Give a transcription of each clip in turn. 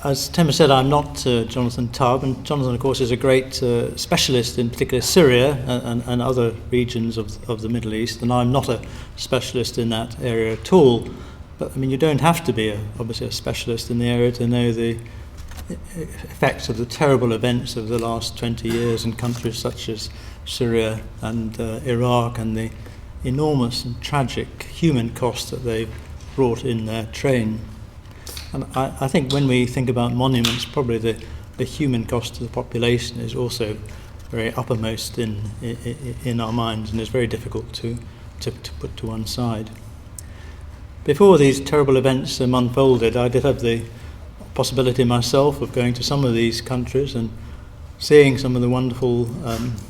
as Tim has said, I'm not Jonathan Tubb, and Jonathan, of course, is a great specialist in particular Syria and other regions of the Middle East, and I'm not a specialist in that area at all. But I mean, you don't have to be obviously a specialist in the area to know the effects of the terrible events of the last 20 years in countries such as Syria and Iraq, and the enormous and tragic human cost that they've brought in their train. And I think when we think about monuments, probably the human cost to the population is also very uppermost in our minds, and is very difficult to put to one side. Before these terrible events unfolded, I did have the possibility myself of going to some of these countries and seeing some of the wonderful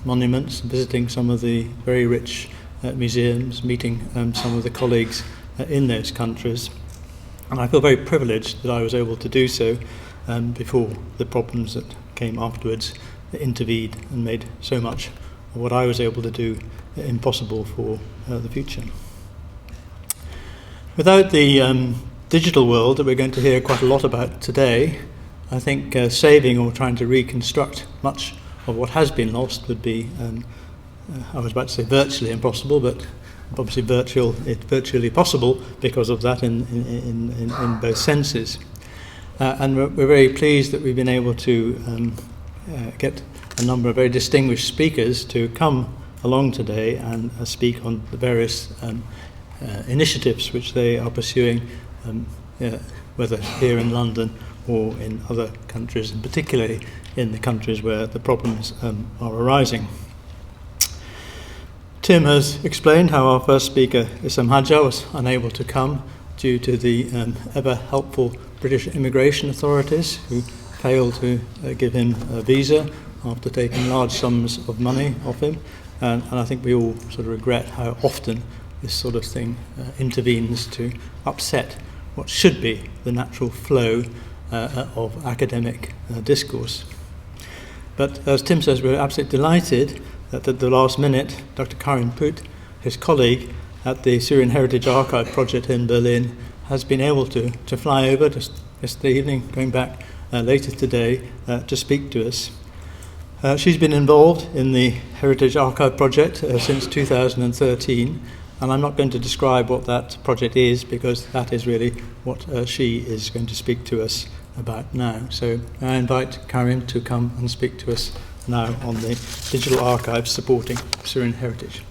monuments, visiting some of the very rich museums, meeting some of the colleagues in those countries. And I feel very privileged that I was able to do so before the problems that came afterwards intervened and made so much of what I was able to do impossible for the future. Without the digital world that we're going to hear quite a lot about today, I think saving or trying to reconstruct much of what has been lost would be, I was about to say virtually impossible, but obviously it's virtually possible because of that in both senses. And we're very pleased that we've been able to get a number of very distinguished speakers to come along today and speak on the various initiatives which they are pursuing, whether here in London or in other countries, and particularly in the countries where the problems are arising. Tim has explained how our first speaker, Issam Hajjar, was unable to come due to the ever helpful British immigration authorities, who failed to give him a visa after taking large sums of money off him. And I think we all sort of regret how often this sort of thing intervenes to upset what should be the natural flow of academic discourse. But as Tim says, we're absolutely delighted that at the last minute, Dr. Karin Putt, his colleague at the Syrian Heritage Archive Project in Berlin, has been able to fly over just yesterday evening, going back later today, to speak to us. She's been involved in the Heritage Archive Project since 2013, and I'm not going to describe what that project is, because that is really what she is going to speak to us about now. So I invite Karin to come and speak to us now on the digital archives supporting Syrian heritage.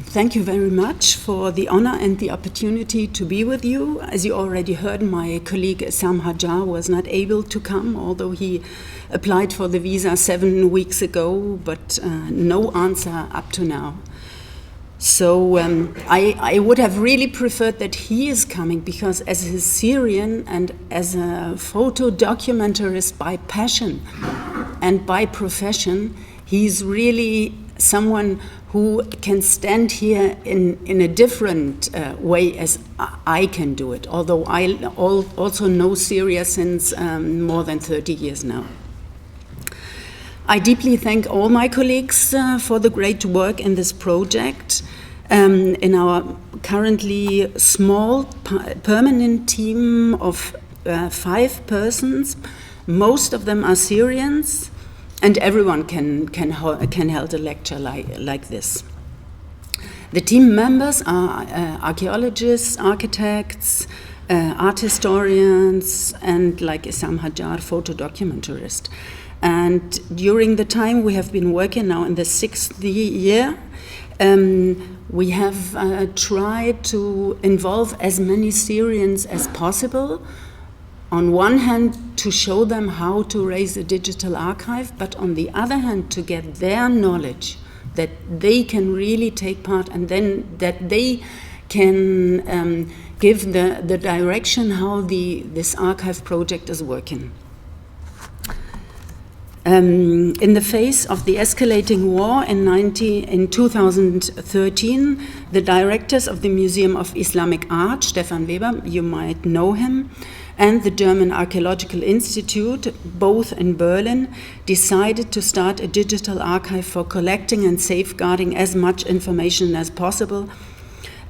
Thank you very much for the honor and the opportunity to be with you. As you already heard, my colleague Issam Hajjar was not able to come, although he applied for the visa 7 weeks ago, but no answer up to now. So I would have really preferred that he is coming, because as a Syrian and as a photo documentarist by passion and by profession, he's really someone who can stand here in a different way as I can do it, although I also know Syria since more than 30 years now. I deeply thank all my colleagues for the great work in this project. In our currently small permanent team of 5 persons, most of them are Syrians, and everyone can hold a lecture like this. The team members are archaeologists, architects, art historians, and, like Issam Hajjar, photo documentarist. And during the time we have been working now in the 6th year, we have tried to involve as many Syrians as possible. On one hand, to show them how to raise a digital archive, but on the other hand, to get their knowledge that they can really take part, and then that they can give the direction how this archive project is working. In the face of the escalating war in 2013, the directors of the Museum of Islamic Art, Stefan Weber, you might know him, and the German Archaeological Institute, both in Berlin, decided to start a digital archive for collecting and safeguarding as much information as possible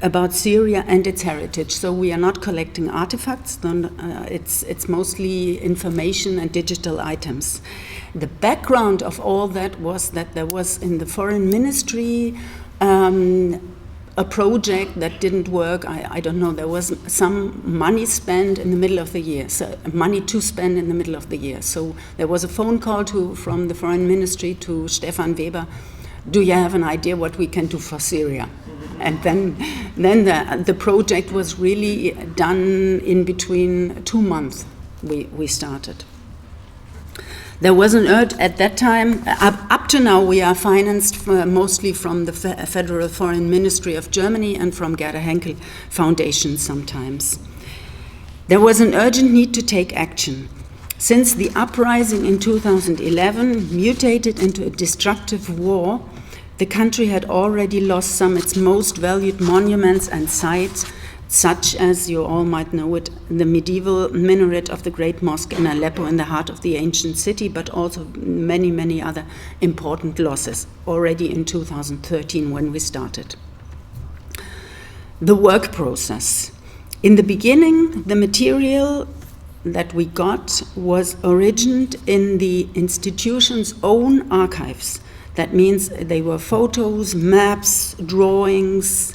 about Syria and its heritage. So we are not collecting artifacts, it's mostly information and digital items. The background of all that was that there was in the Foreign Ministry a project that didn't work. I don't know, there was some money spent in the middle of the year, so money to spend in the middle of the year. So there was a phone call from the Foreign Ministry to Stefan Weber, do you have an idea what we can do for Syria? And then the project was really done in between 2 months we started. There was an urge at that time. Up to now, we are financed mostly from the Federal Foreign Ministry of Germany and from Gerda Henkel Foundation sometimes. There was an urgent need to take action. Since the uprising in 2011 mutated into a destructive war, the country had already lost some of its most valued monuments and sites, such as, you all might know it, the medieval minaret of the Great Mosque in Aleppo in the heart of the ancient city, but also many, many other important losses already in 2013 when we started. The work process. In the beginning, the material that we got was originated in the institution's own archives. That means they were photos, maps, drawings,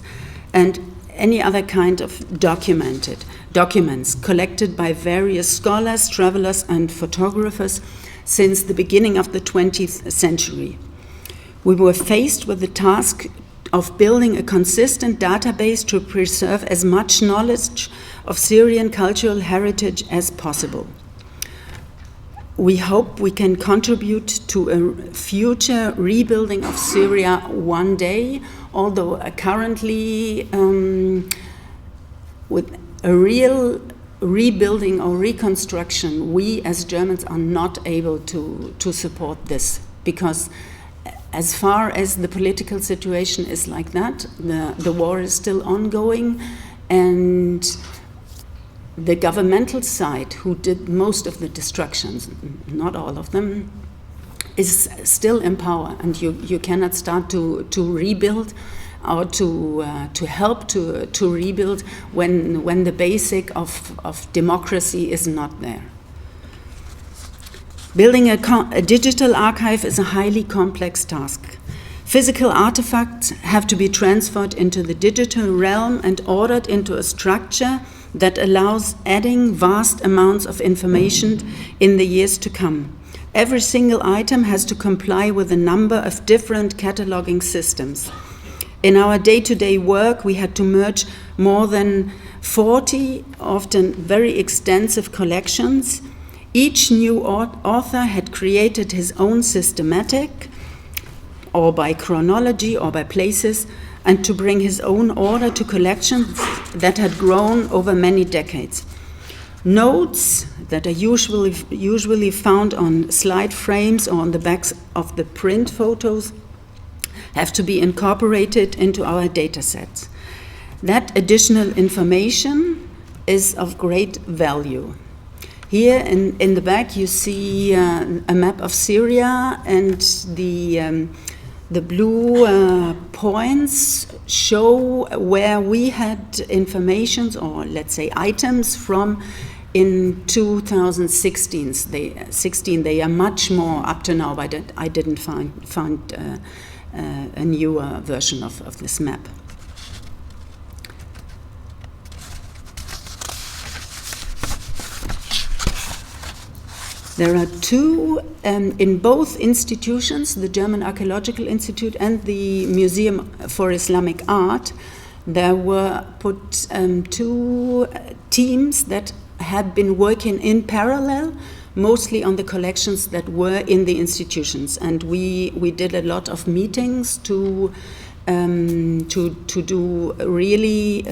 and any other kind of documents collected by various scholars, travelers, and photographers since the beginning of the 20th century. We were faced with the task of building a consistent database to preserve as much knowledge of Syrian cultural heritage as possible. We hope we can contribute to a future rebuilding of Syria one day, although currently with a real rebuilding or reconstruction, we as Germans are not able to support this, because as far as the political situation is like that, the war is still ongoing, and the governmental side, who did most of the destructions, not all of them, is still in power, and you cannot start to rebuild or to help to rebuild when the basic of democracy is not there. Building a digital archive is a highly complex task. Physical artifacts have to be transferred into the digital realm and ordered into a structure that allows adding vast amounts of information in the years to come. Every single item has to comply with a number of different cataloging systems. In our day-to-day work, we had to merge more than 40, often very extensive collections. Each new author had created his own systematic, or by chronology or by places, and to bring his own order to collections that had grown over many decades. Notes that are usually found on slide frames or on the backs of the print photos have to be incorporated into our data sets. That additional information is of great value. Here in the back you see a map of Syria, and the blue points show where we had information, or let's say items, from in 2016. They are much more up to now, but I didn't find a newer version of this map. There are two, in both institutions, the German Archaeological Institute and the Museum for Islamic Art, there were put two teams that had been working in parallel, mostly on the collections that were in the institutions. And we did a lot of meetings to do really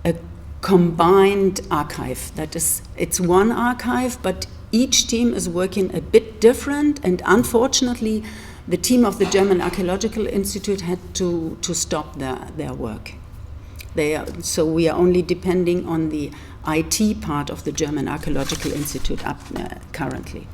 a combined archive. That is, it's one archive, but each team is working a bit different, and unfortunately, the team of the German Archaeological Institute had to stop their work. So we are only depending on the IT part of the German Archaeological Institute currently.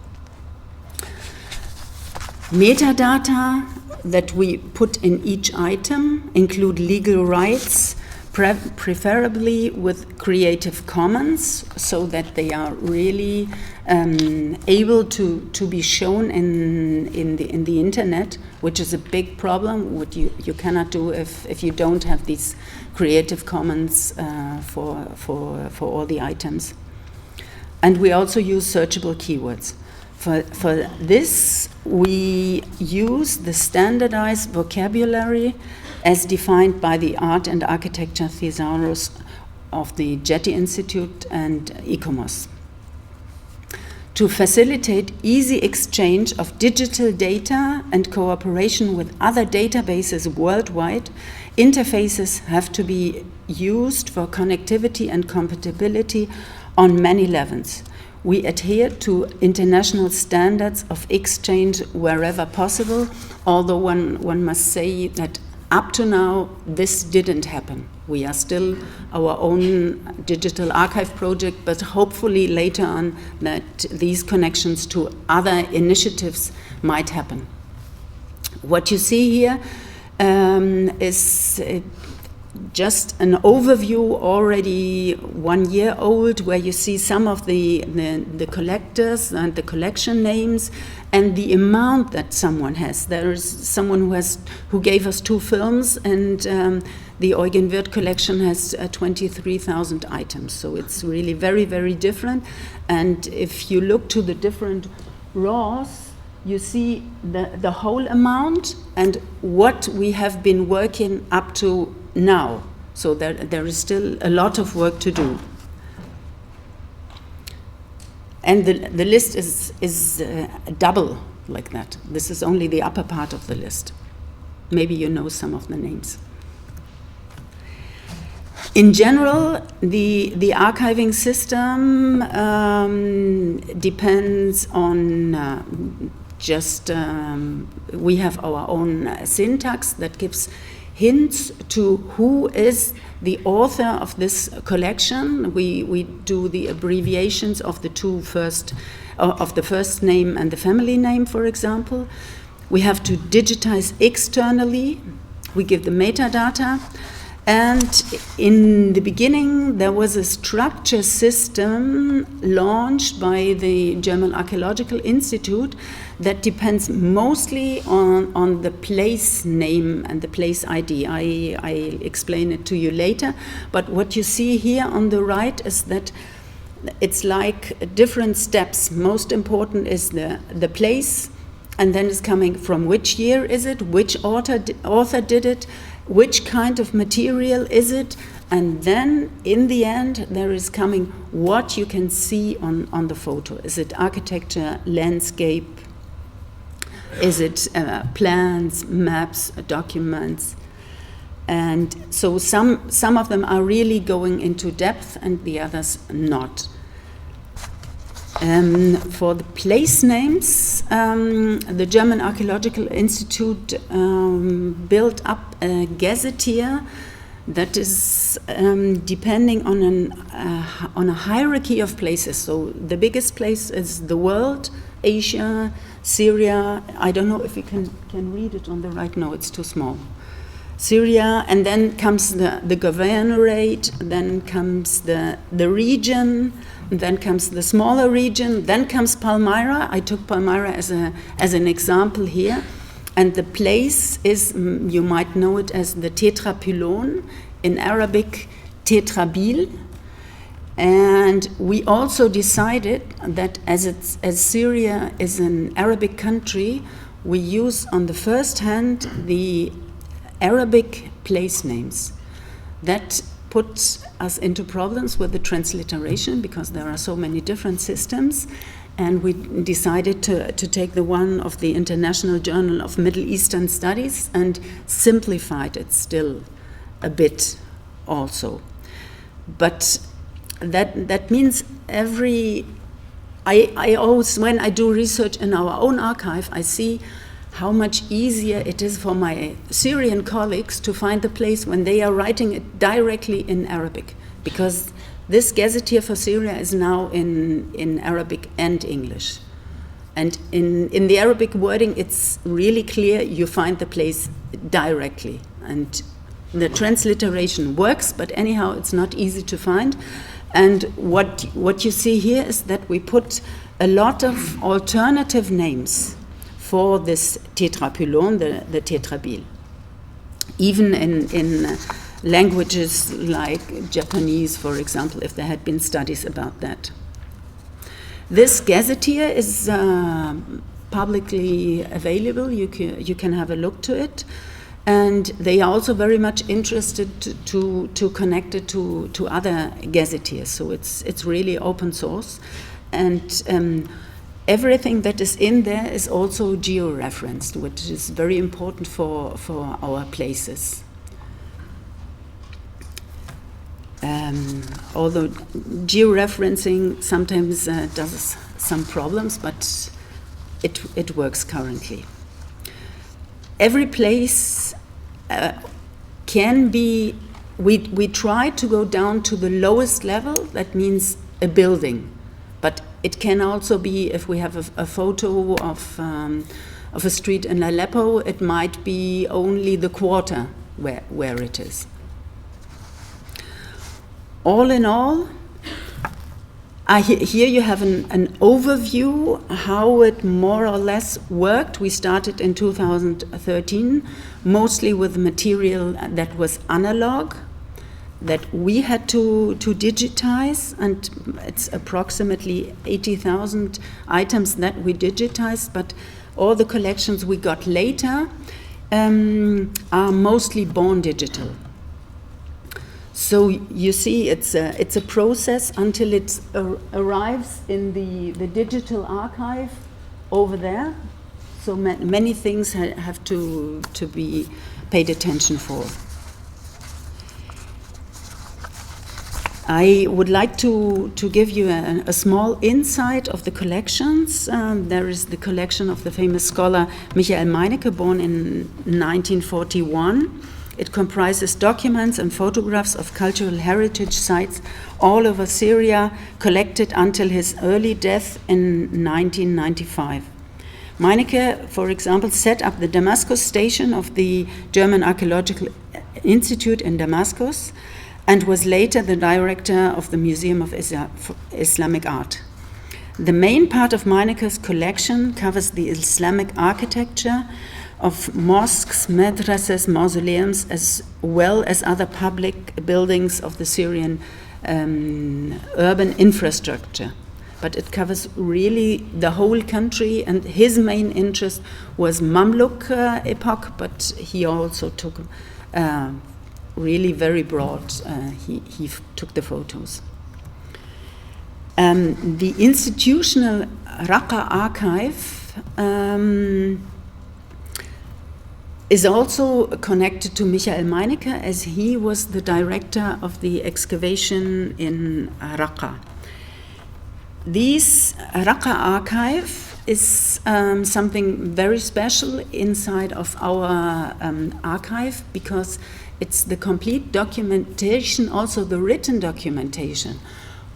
Metadata that we put in each item include legal rights, preferably with Creative Commons, so that they are really able to be shown in the internet, which is a big problem. What you cannot do if you don't have these Creative Commons for all the items. And we also use searchable keywords. For this, we use the standardized vocabulary as defined by the Art and Architecture Thesaurus of the Getty Institute and ICOMOS. To facilitate easy exchange of digital data and cooperation with other databases worldwide, interfaces have to be used for connectivity and compatibility on many levels. We adhere to international standards of exchange wherever possible, although one must say that up to now, this didn't happen. We are still our own digital archive project, but hopefully later on that these connections to other initiatives might happen. What you see here is just an overview already 1 year old, where you see some of the collectors and the collection names and the amount that someone has. There is someone who gave us 2 films, and the Eugen Wirth collection has 23,000 items. So it's really very, very different. And if you look to the different rows, you see the whole amount and what we have been working up to now. So there is still a lot of work to do. And the list is double like that. This is only the upper part of the list. Maybe you know some of the names. In general, the archiving system depends on we have our own syntax that gives hints to who is the author of this collection. We do the abbreviations of the first name and the family name, for example. We have to digitize externally. We give the metadata. And in the beginning, there was a structure system launched by the German Archaeological Institute that depends mostly on the place name and the place ID. I'll explain it to you later. But what you see here on the right is that it's like different steps. Most important is the place, and then it's coming from which year is it, which author did it, which kind of material is it, and then in the end there is coming what you can see on the photo. Is it architecture, landscape? Is it plans, maps, documents? And so some of them are really going into depth and the others not. For the place names, the German Archaeological Institute built up a gazetteer that is depending on a hierarchy of places. So the biggest place is the world, Asia, Syria. I don't know if you can read it on the right. No, it's too small. Syria, and then comes the governorate, then comes the region, then comes the smaller region, then comes Palmyra. I took Palmyra as an example here. And the place is, you might know it as the Tetrapylon, in Arabic, Tetrabil. And we also decided that as Syria is an Arabic country, we use on the first hand the Arabic place names. That puts us into problems with the transliteration because there are so many different systems, and we decided to take the one of the International Journal of Middle Eastern Studies and simplified it still a bit also. But that means every I always, when I do research in our own archive, I see how much easier it is for my Syrian colleagues to find the place when they are writing it directly in Arabic, because this gazetteer for Syria is now in Arabic and English. And in the Arabic wording, it's really clear, you find the place directly. And the transliteration works, but anyhow, it's not easy to find. And what you see here is that we put a lot of alternative names for this tetrapylon, the tetrabil. Even in languages like Japanese, for example, if there had been studies about that. This gazetteer is publicly available. You can have a look to it. And they are also very much interested to connect it to other gazetteers. So it's really open source. And everything that is in there is also geo-referenced, which is very important for our places. Although georeferencing sometimes does some problems, but it works currently. Every place can be, we try to go down to the lowest level, that means a building. But it can also be, if we have a photo of a street in Aleppo, it might be only the quarter where it is. All in all, here you have an overview how it more or less worked. We started in 2013, mostly with material that was analog, that we had to digitize, and it's approximately 80,000 items that we digitized, but all the collections we got later are mostly born digital. So you see, it's a process until it arrives in the digital archive over there. So many things have to be paid attention for. I would like to give you a small insight of the collections. There is the collection of the famous scholar Michael Meinecke, born in 1941. It comprises documents and photographs of cultural heritage sites all over Syria, collected until his early death in 1995. Meinecke, for example, set up the Damascus station of the German Archaeological Institute in Damascus, and was later the director of the Museum of Islamic Art. The main part of Meinecke's collection covers the Islamic architecture of mosques, madrasas, mausoleums, as well as other public buildings of the Syrian urban infrastructure. But it covers really the whole country, and his main interest was Mamluk epoch, but he also took really very broad, he took the photos. The institutional Raqqa Archive is also connected to Michael Meinecke, as he was the director of the excavation in Raqqa. This Raqqa Archive is something very special inside of our archive, because it's the complete documentation, also the written documentation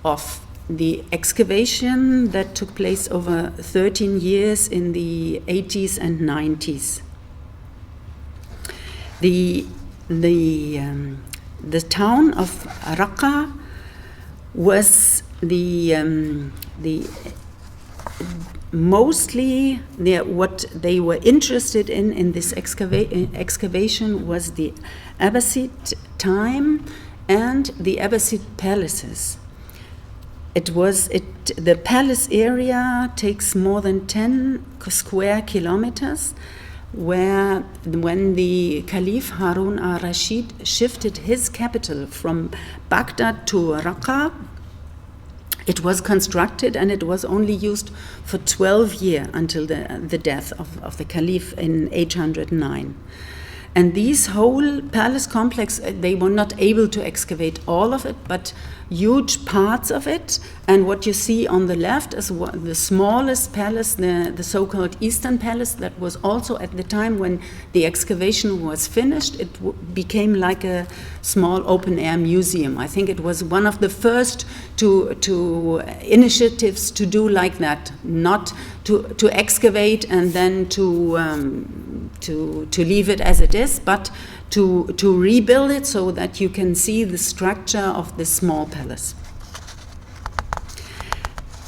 of the excavation that took place over 13 years in the 80s and 90s. The town of Raqqa was mostly what they were interested in this excavation was the Abbasid time and the Abbasid palaces. The palace area takes more than 10 square kilometers, where when the Caliph Harun al-Rashid shifted his capital from Baghdad to Raqqa, it was constructed, and it was only used for 12 years until the death of the Caliph in 809. And these whole palace complex, they were not able to excavate all of it, but huge parts of it. And what you see on the left is the smallest palace, the so-called Eastern Palace, that was also at the time when the excavation was finished, it became like a small open-air museum. I think it was one of the first initiatives to do like that, not to excavate and then to leave it as it is, but to rebuild it so that you can see the structure of this small palace.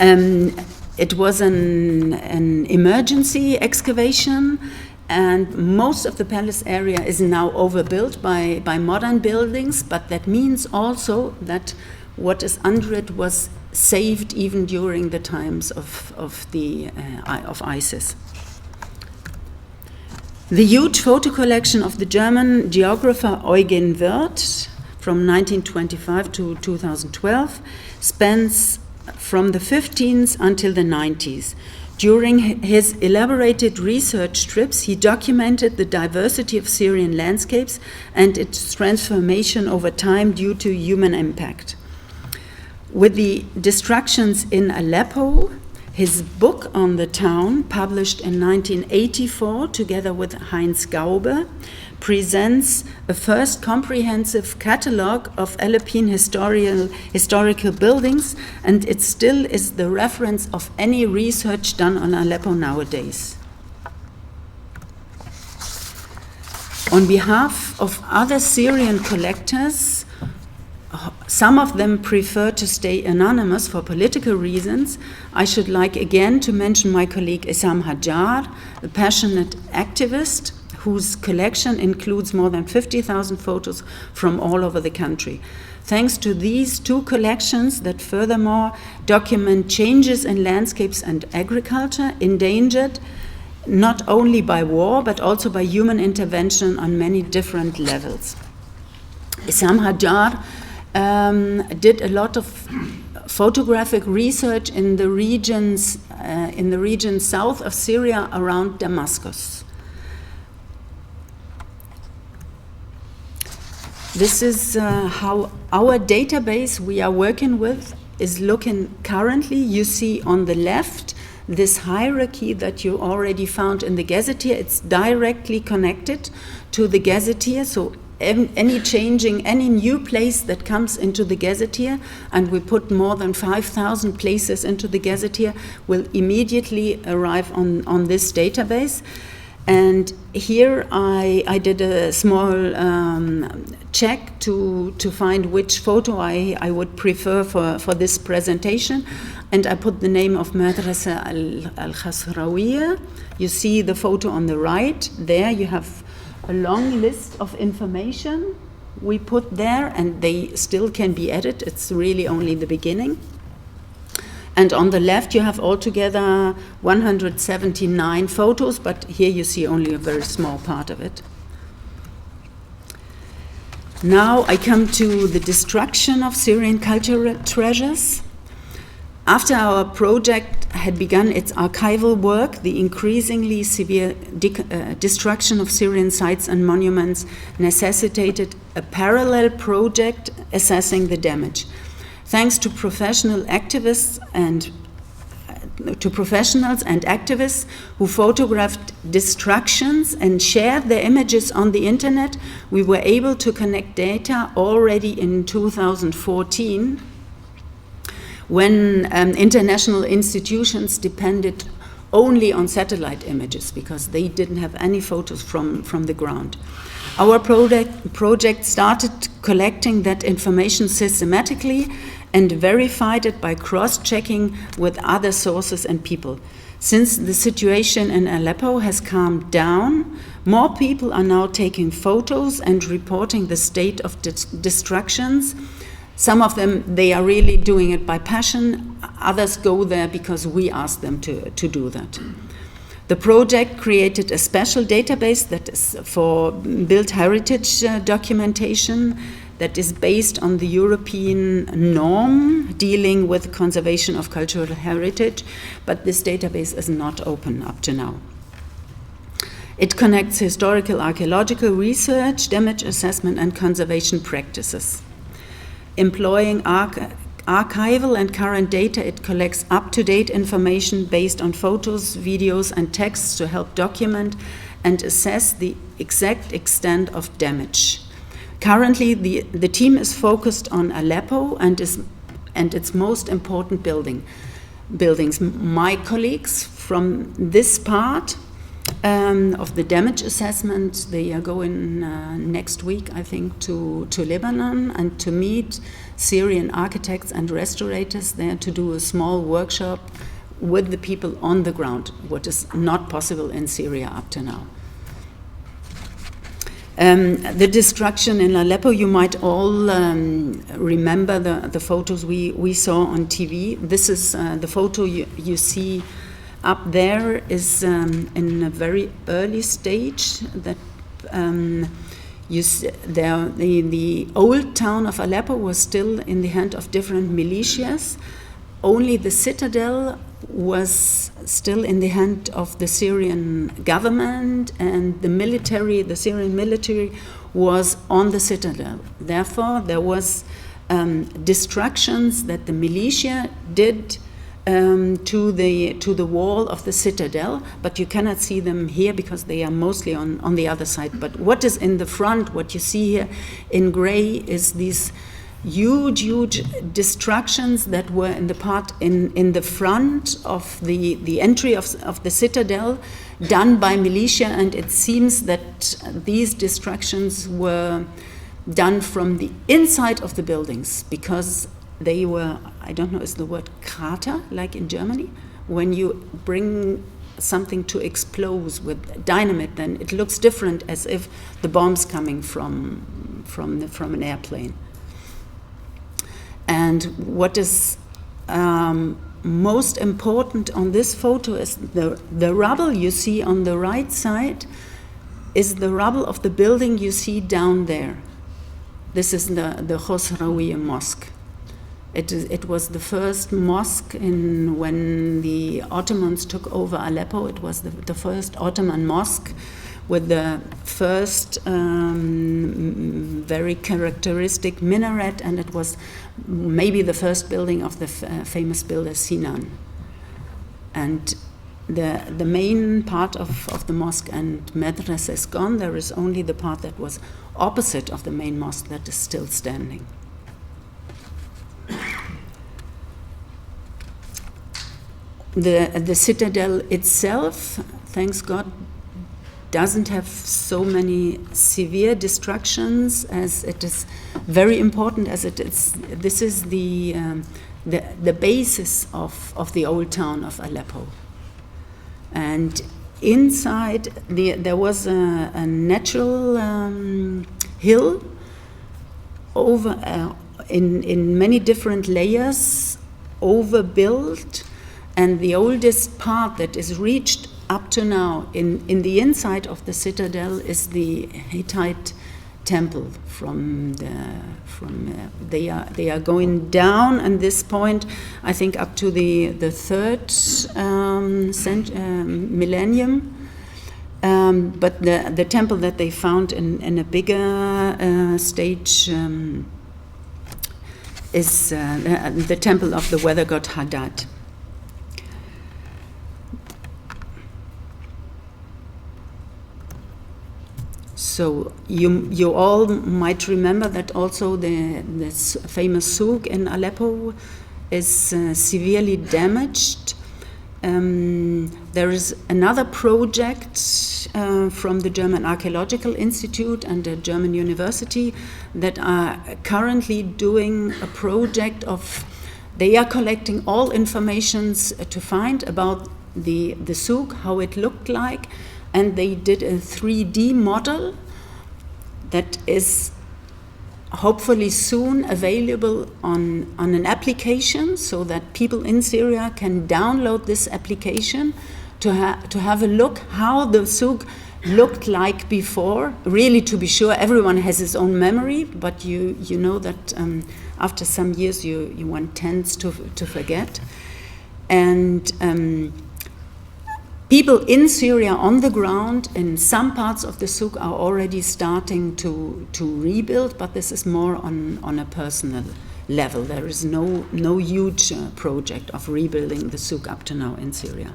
It was an emergency excavation, and most of the palace area is now overbuilt by modern buildings, but that means also that what is under it was saved even during the times of ISIS. The huge photo collection of the German geographer Eugen Wirth from 1925 to 2012 spans from the 15th until the 90s. During his elaborated research trips, he documented the diversity of Syrian landscapes and its transformation over time due to human impact. With the destructions in Aleppo, his book on the town, published in 1984 together with Heinz Gaube, presents a first comprehensive catalogue of Aleppine historical buildings, and it still is the reference of any research done on Aleppo nowadays. On behalf of other Syrian collectors, some of them prefer to stay anonymous for political reasons. I should like again to mention my colleague Issam Al Hajjar, a passionate activist whose collection includes more than 50,000 photos from all over the country. Thanks to these two collections that furthermore document changes in landscapes and agriculture endangered not only by war but also by human intervention on many different levels. Issam Al Hajjar did a lot of photographic research in the region south of Syria around Damascus. This is how our database we are working with is looking currently. You see on the left this hierarchy that you already found in the gazetteer. It's directly connected to the gazetteer, so any changing, any new place that comes into the gazetteer, and we put more than 5,000 places into the gazetteer, will immediately arrive on this database. And here I did a small check to find which photo I would prefer for this presentation, and I put the name of Madrasa al-Khasrawiyya. You see the photo on the right. There you have a long list of information we put there, and they still can be edited. It's really only the beginning. And on the left, you have altogether 179 photos, but here you see only a very small part of it. Now I come to the destruction of Syrian cultural treasures. After our project had begun its archival work, the increasingly severe destruction of Syrian sites and monuments necessitated a parallel project assessing the damage. Thanks to professionals and activists who photographed destructions and shared their images on the internet, we were able to connect data already in 2014, when international institutions depended only on satellite images because they didn't have any photos from the ground. Our project started collecting that information systematically and verified it by cross-checking with other sources and people. Since the situation in Aleppo has calmed down, more people are now taking photos and reporting the state of destructions. Some of them, they are really doing it by passion. Others go there because we ask them to do that. The project created a special database that is for built heritage documentation that is based on the European norm dealing with conservation of cultural heritage, but this database is not open up to now. It connects historical archaeological research, damage assessment, and conservation practices. Employing archival and current data, it collects up-to-date information based on photos, videos, and texts to help document and assess the exact extent of damage. Currently, the team is focused on Aleppo and its most important buildings. My colleagues from this part of the damage assessment, they are going next week, I think, to Lebanon and to meet Syrian architects and restorators there to do a small workshop with the people on the ground, what is not possible in Syria up to now. The destruction in Aleppo, you might all remember the photos we saw on TV. This is the photo you see up there is in a very early stage that you see there, the old town of Aleppo was still in the hand of different militias. Only the citadel was still in the hand of the Syrian government, and the Syrian military was on the citadel. Therefore, there was destructions that the militia did to the wall of the citadel, but you cannot see them here because they are mostly on the other side. But what is in the front, what you see here in gray, is these huge destructions that were in the front of the entry of the citadel, done by militia, and it seems that these destructions were done from the inside of the buildings because they were, I don't know, is the word Krater, like in Germany? When you bring something to explode with dynamite, then it looks different, as if the bomb's coming from an airplane. And what is most important on this photo is the rubble you see on the right side is the rubble of the building you see down there. This is the Khosrawiya Mosque. It was the first mosque when the Ottomans took over Aleppo. It was the first Ottoman mosque with the first very characteristic minaret, and it was maybe the first building of the famous builder Sinan. And the main part of the mosque and madrasa is gone. There is only the part that was opposite of the main mosque that is still standing. The citadel itself, thanks God, doesn't have so many severe destructions, as it is very important as it is. This is the basis of the old town of Aleppo. And inside there was a natural hill over in many different layers, overbuilt, and the oldest part that is reached up to now in the inside of the citadel is the Hittite temple. They are going down at this point, I think, up to the third millennium. But the temple that they found in a bigger stage is the temple of the weather god Hadad. So you all might remember that also this famous souk in Aleppo is severely damaged. There is another project from the German Archaeological Institute and the German University that are currently doing a project they are collecting all informations to find about the souk, how it looked like, and they did a 3D model that is hopefully soon available on an application, so that people in Syria can download this application to have a look how the souk looked like before. Really, to be sure, everyone has his own memory, but you know that after some years one tends to forget. And people in Syria on the ground in some parts of the souk are already starting to rebuild, but this is more on a personal level. There is no huge project of rebuilding the souk up to now in Syria.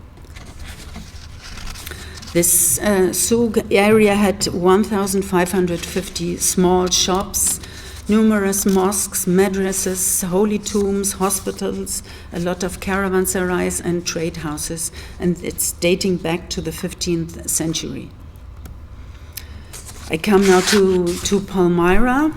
This souk area had 1,550 small shops, numerous mosques, madrasas, holy tombs, hospitals, a lot of caravanserais and trade houses, and it's dating back to the 15th century. I come now to Palmyra.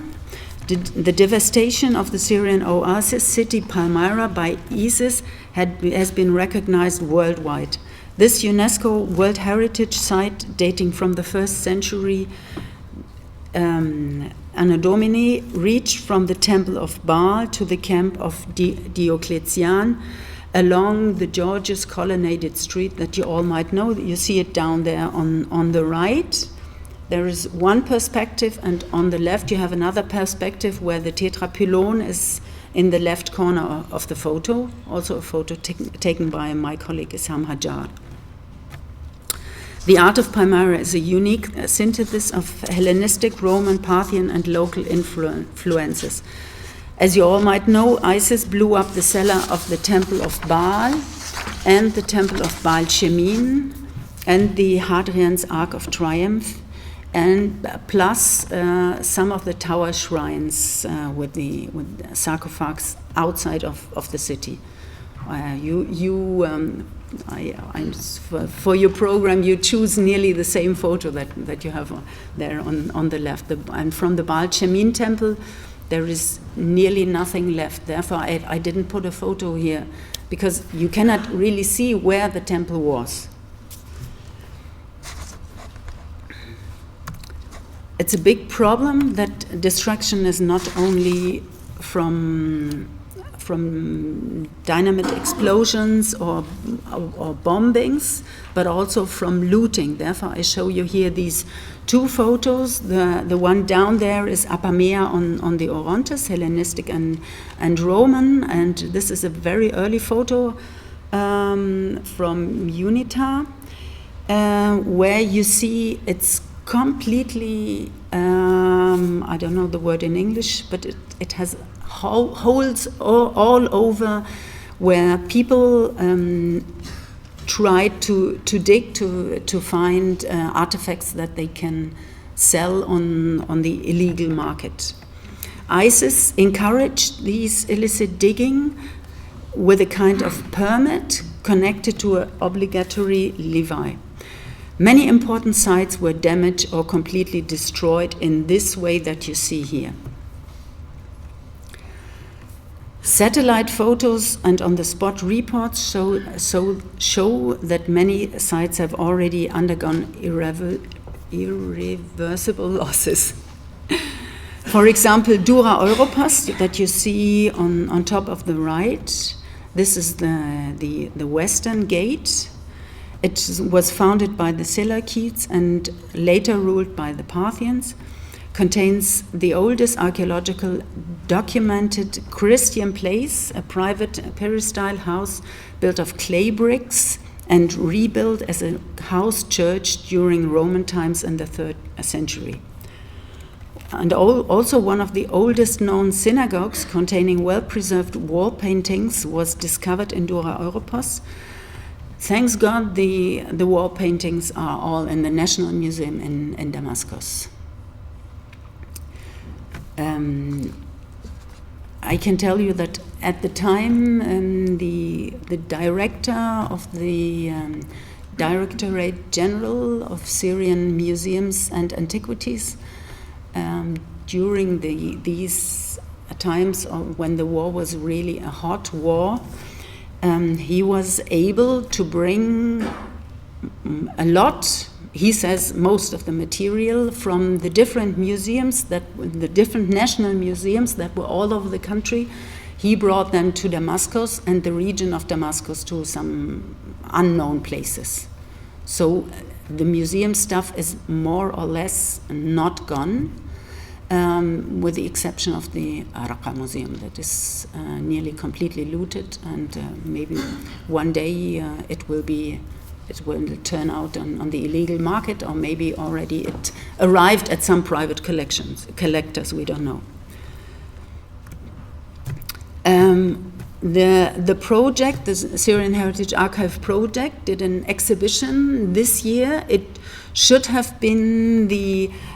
The devastation of the Syrian oasis city Palmyra by ISIS has been recognized worldwide. This UNESCO World Heritage Site, dating from the 1st century Anno Domini, reached from the Temple of Baal to the camp of Diocletian along the Georges colonnaded street that you all might know. You see it down there on the right. There is one perspective, and on the left you have another perspective where the tetrapylon is in the left corner of the photo, also a photo taken by my colleague Issam Al Hajjar. The art of Palmyra is a unique synthesis of Hellenistic, Roman, Parthian, and local influences. As you all might know, ISIS blew up the cellar of the Temple of Baal and the Temple of Baal Shemin and the Hadrian's Ark of Triumph, and plus some of the tower shrines with sarcophags outside of the city. For your program, you choose nearly the same photo that you have there on the left. And from the Baal Shemin temple, there is nearly nothing left. Therefore, I didn't put a photo here, because you cannot really see where the temple was. It's a big problem that destruction is not only from dynamite explosions or bombings, but also from looting. Therefore, I show you here these two photos. The one down there is Palmyra on the Orontes, Hellenistic and Roman, and this is a very early photo from UNITA, where you see it's completely, I don't know the word in English, but it has holes all over where people try to dig to find artifacts that they can sell on the illegal market. ISIS encouraged these illicit digging with a kind of permit connected to an obligatory levy. Many important sites were damaged or completely destroyed in this way that you see here. Satellite photos and on-the-spot reports show that many sites have already undergone irreversible losses. For example, Dura Europass that you see on top of the right. This is the western gate. It was founded by the Seleucids and later ruled by the Parthians. Contains the oldest archaeological documented Christian place, a private peristyle house built of clay bricks and rebuilt as a house church during Roman times in the 3rd century. And also one of the oldest known synagogues containing well-preserved wall paintings was discovered in Dura Europos. Thanks God the wall paintings are all in the National Museum in Damascus. I can tell you that at the time, the director of the Directorate General of Syrian Museums and Antiquities, during these times when the war was really a hot war, he was able to bring a lot. He says most of the material from the different museums, the different national museums that were all over the country. He brought them to Damascus and the region of Damascus to some unknown places. So the museum stuff is more or less not gone, with the exception of the Raqqa Museum that is nearly completely looted, and maybe one day it will be it will turn out on the illegal market, or maybe already it arrived at some private collectors, we don't know. The project, the Syrian Heritage Archive Project, did an exhibition this year. It should have been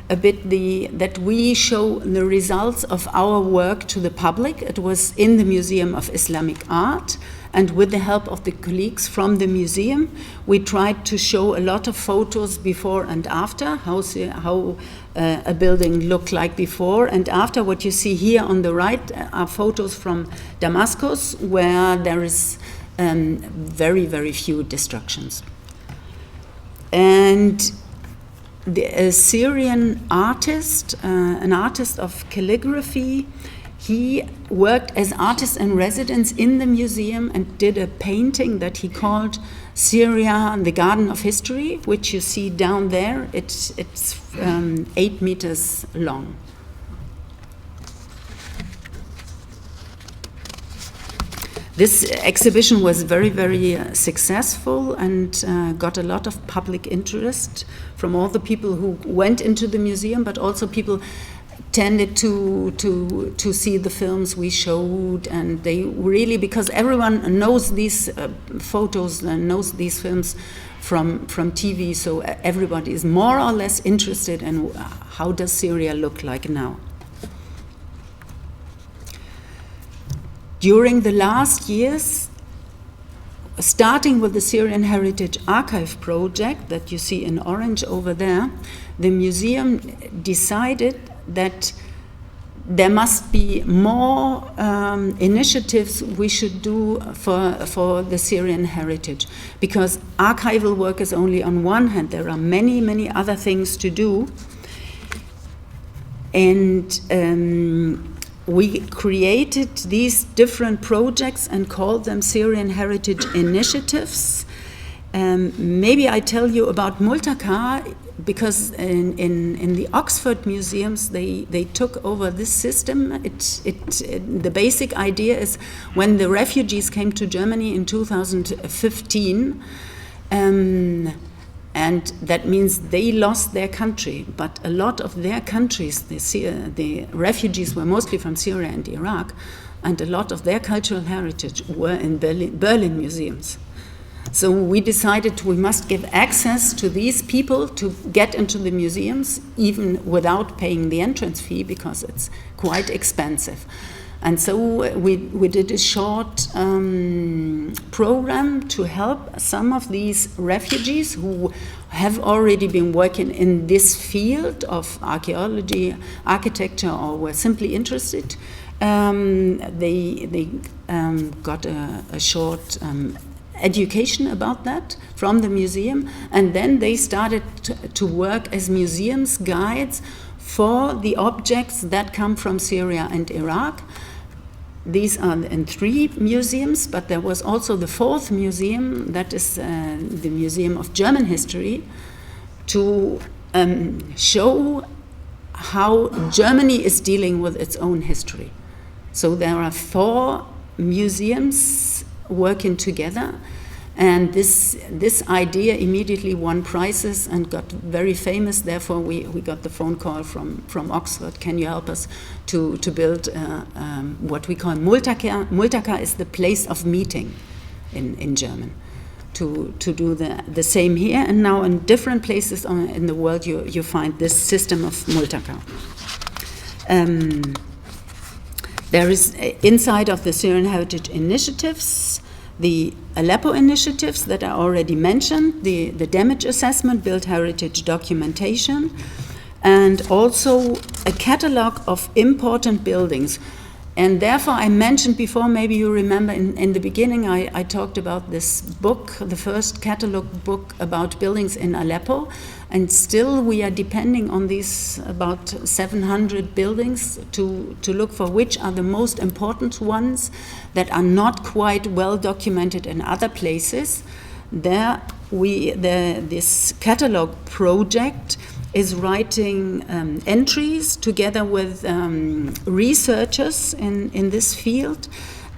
that we show the results of our work to the public. It was in the Museum of Islamic Art, and with the help of the colleagues from the museum, we tried to show a lot of photos before and after, how a building looked like before and after. What you see here on the right are photos from Damascus, where there is very, very few destructions. And a Syrian artist, an artist of calligraphy, he worked as artist in residence in the museum and did a painting that he called Syria, the Garden of History, which you see down there. It's 8 meters long. This exhibition was very, very successful and got a lot of public interest from all the people who went into the museum, but also people tended to see the films we showed, and they really, because everyone knows these photos and knows these films from TV, so everybody is more or less interested in how does Syria look like now. During the last years, starting with the Syrian Heritage Archive Project that you see in orange over there, the museum decided that there must be more initiatives we should do for the Syrian heritage, because archival work is only on one hand. There are many, many other things to do. And we created these different projects and called them Syrian Heritage Initiatives. Maybe I tell you about Multaka, because in the Oxford museums they took over this system. The basic idea is when the refugees came to Germany in 2015, and that means they lost their country, but a lot of their countries, the refugees were mostly from Syria and Iraq, and a lot of their cultural heritage were in Berlin museums. So we decided we must give access to these people to get into the museums, even without paying the entrance fee, because it's quite expensive. And so we did a short program to help some of these refugees who have already been working in this field of archaeology, architecture, or were simply interested. They got a short education about that from the museum, and then they started to work as museums guides for the objects that come from Syria and Iraq. These are in 3 museums, but there was also the 4th museum, that is the Museum of German History, to show how Germany is dealing with its own history. So there are 4 museums working together, and this idea immediately won prizes and got very famous. Therefore we got the phone call from Oxford, can you help us to build what we call Multaka. Multaka is the place of meeting in German, to do the same here, and now in different places in the world you find this system of Multaka. There is inside of the Syrian Heritage Initiatives the Aleppo initiatives that I already mentioned, the damage assessment, built heritage documentation, and also a catalog of important buildings. And therefore I mentioned before, maybe you remember in the beginning I talked about this book, the first catalog book about buildings in Aleppo, and still we are depending on these about 700 buildings to look for which are the most important ones that are not quite well documented in other places. This catalog project is writing entries together with researchers in this field,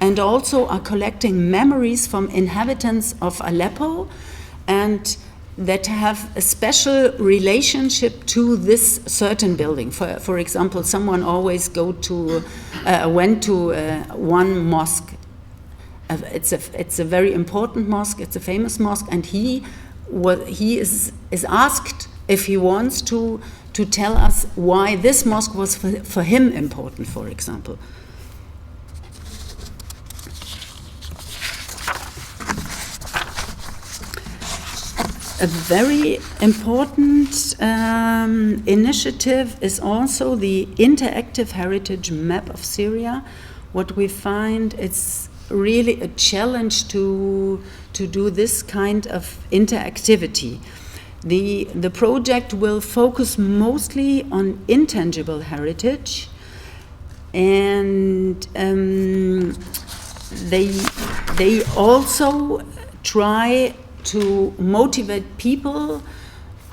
and also are collecting memories from inhabitants of Aleppo and that have a special relationship to this certain building. For example, someone always went to one mosque. It's a very important mosque. It's a famous mosque, and he is asked if he wants to tell us why this mosque was for him important, for example. A very important initiative is also the interactive heritage map of Syria. What we find, it's really a challenge to do this kind of interactivity. The project will focus mostly on intangible heritage, and they also try to motivate people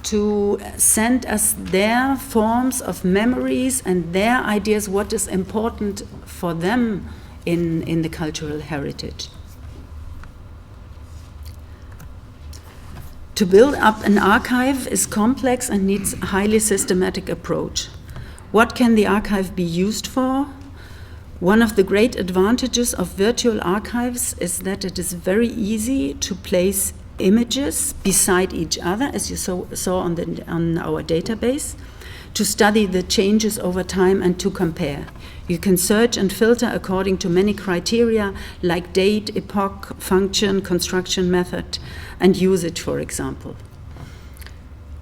to send us their forms of memories and their ideas, what is important for them in the cultural heritage. To build up an archive is complex and needs a highly systematic approach. What can the archive be used for? One of the great advantages of virtual archives is that it is very easy to place images beside each other, as you saw on our database, to study the changes over time and to compare. You can search and filter according to many criteria like date, epoch, function, construction method, and usage, for example.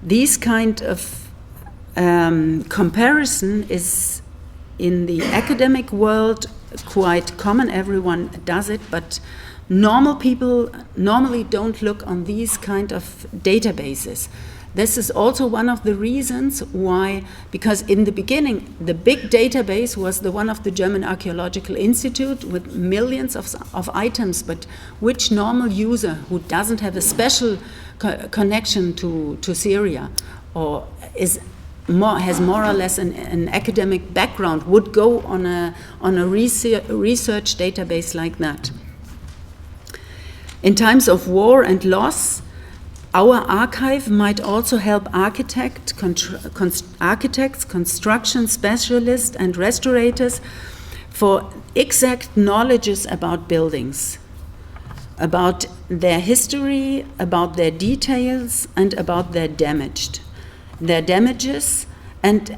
These kind of comparison is in the academic world quite common. Everyone does it, but normal people normally don't look on these kind of databases. This is also one of the reasons why, because in the beginning, the big database was the one of the German Archaeological Institute with millions of items, but which normal user who doesn't have a special connection to Syria or has more or less an academic background would go on a research database like that. In times of war and loss, our archive might also help architects, construction specialists, and restorators for exact knowledges about buildings, about their history, about their details, and about their damages, and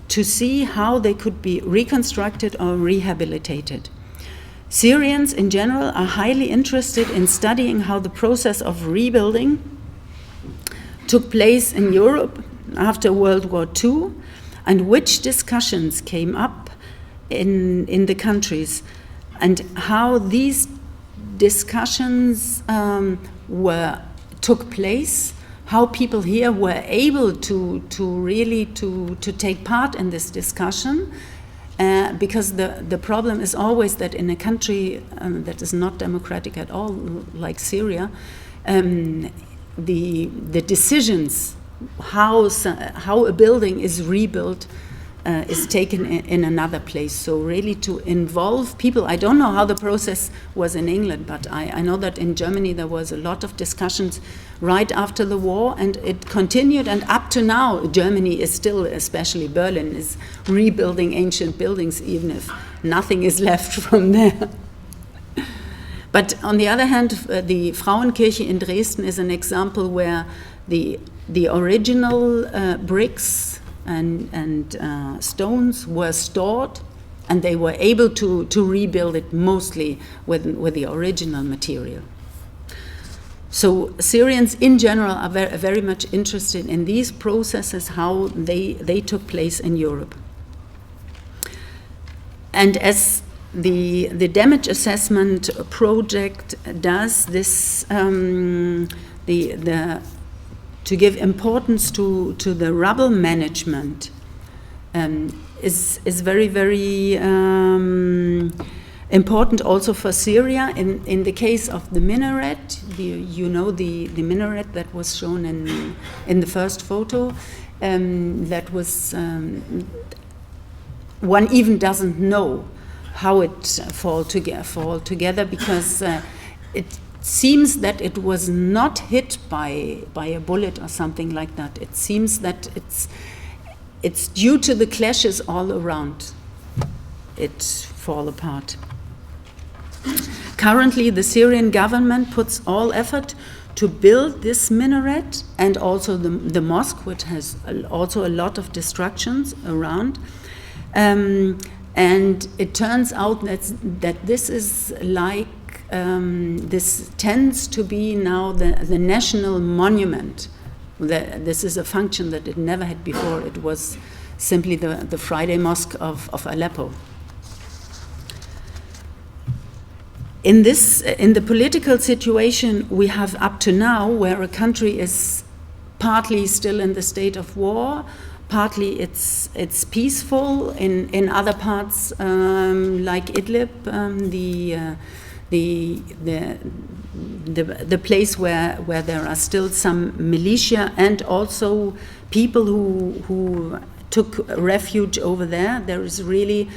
to see how they could be reconstructed or rehabilitated. Syrians in general are highly interested in studying how the process of rebuilding took place in Europe after World War II and which discussions came up in the countries and how these discussions took place, how people here were able to really take part in this discussion. Because the problem is always that in a country that is not democratic at all, like Syria, the decisions how a building is rebuilt is taken in another place. So really to involve people, I don't know how the process was in England, but I know that in Germany there was a lot of discussions right after the war, and it continued, and up to now Germany is still, especially Berlin, is rebuilding ancient buildings even if nothing is left from there. But on the other hand, the Frauenkirche in Dresden is an example where the original bricks and stones were stored, and they were able to rebuild it mostly with the original material. So Syrians in general are very, very much interested in these processes, how they took place in Europe. And as the damage assessment project does this, to give importance to the rubble management is very, very important also for Syria. In the case of the minaret, the minaret that was shown in the first photo, that was one even doesn't know how it fall together because seems that it was not hit by a bullet or something like that. It seems that it's due to the clashes all around it fall apart. Currently, the Syrian government puts all effort to build this minaret and also the mosque, which has also a lot of destructions around. And it turns out that this is like, this tends to be now the national monument. This is a function that it never had before. It was simply the Friday Mosque of Aleppo. In the political situation we have up to now, where a country is partly still in the state of war, partly it's peaceful. In other parts, like Idlib, the place where there are still some militia and also people who took refuge over there. There is really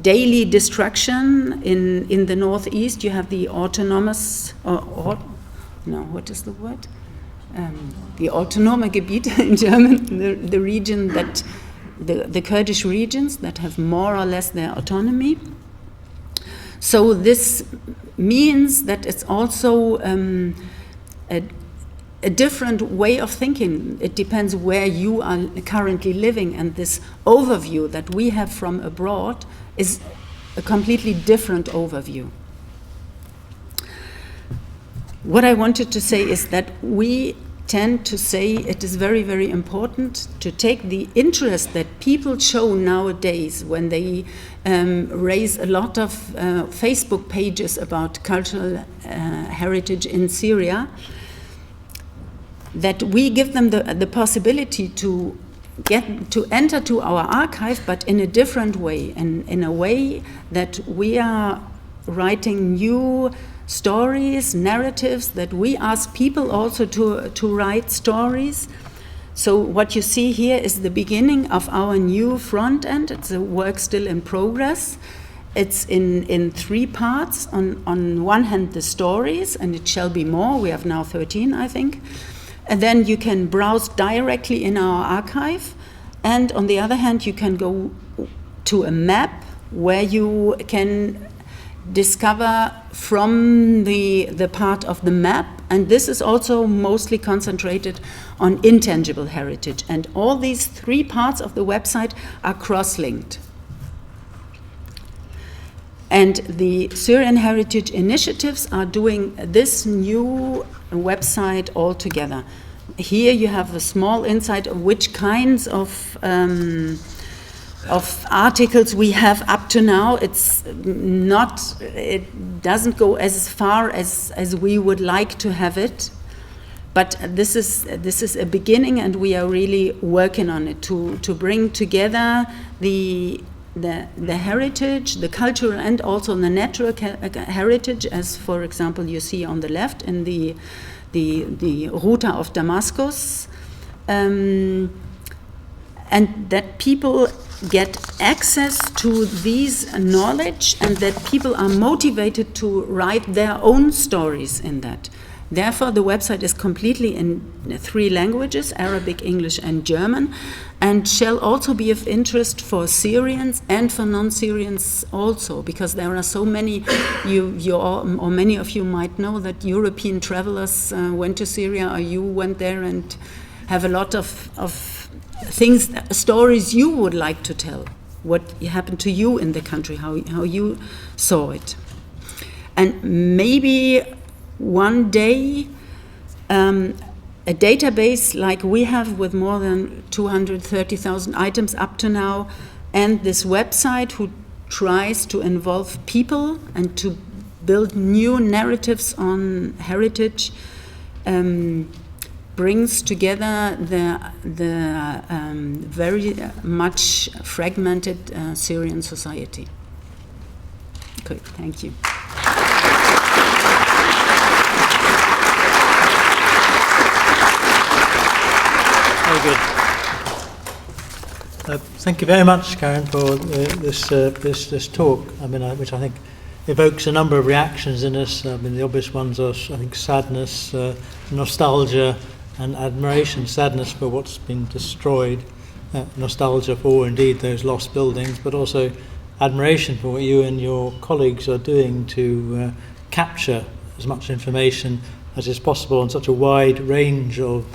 daily destruction. In the northeast, you have the autonomous, what is the word? The autonome Gebiet in German, the region that, the Kurdish regions that have more or less their autonomy. So this means that it's also a different way of thinking. It depends where you are currently living, and this overview that we have from abroad is a completely different overview. What I wanted to say is that we tend to say it is very, very important to take the interest that people show nowadays when they raise a lot of Facebook pages about cultural heritage in Syria, that we give them the possibility to enter to our archive, but in a different way, and in a way that we are writing new stories, narratives, that we ask people also to write stories. So what you see here is the beginning of our new front end. It's a work still in progress. It's in 3 parts. On one hand, the stories, and it shall be more. We have now 13, I think. And then you can browse directly in our archive. And on the other hand, you can go to a map where you can discover from the part of the map. And this is also mostly concentrated on intangible heritage. And all these 3 parts of the website are cross-linked. And the Syrian Heritage Initiatives are doing this new website altogether. Here you have a small insight of which kinds of articles we have up to now. It doesn't go as far as we would like to have it, but this is a beginning, and we are really working on it to bring together the heritage, the cultural and also the natural heritage, as for example you see on the left in the Ruta of Damascus, and that people get access to these knowledge, and that people are motivated to write their own stories in that. Therefore, the website is completely in 3 languages, Arabic, English, and German, and shall also be of interest for Syrians and for non-Syrians also, because there are so many, or many of you might know that European travelers went to Syria, or you went there and have a lot of things, stories you would like to tell, what happened to you in the country, how you saw it. And maybe one day a database like we have with more than 230,000 items up to now, and this website who tries to involve people and to build new narratives on heritage, brings together the very much fragmented Syrian society. Good, thank you. Very good. Thank you very much, Karin, for this talk. I mean, which I think evokes a number of reactions in us. I mean, the obvious ones are, I think, sadness, nostalgia, and admiration. Sadness for what's been destroyed, nostalgia for, indeed, those lost buildings, but also admiration for what you and your colleagues are doing to capture as much information as is possible on such a wide range of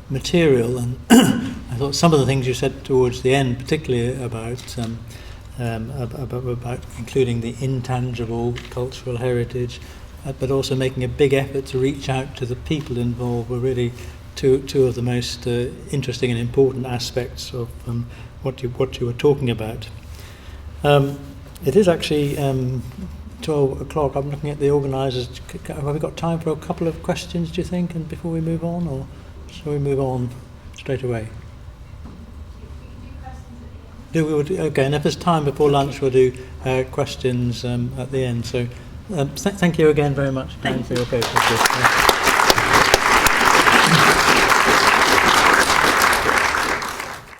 material. And I thought some of the things you said towards the end, particularly about including the intangible cultural heritage, but also making a big effort to reach out to the people involved, were really two of the most interesting and important aspects of what you were talking about. It is actually 12 o'clock. I'm looking at the organisers. Have we got time for a couple of questions, do you think, and before we move on, or shall we move on straight away? Okay, and if there's time before lunch, we'll do questions at the end. So thank you again very much, Karin, for your paper.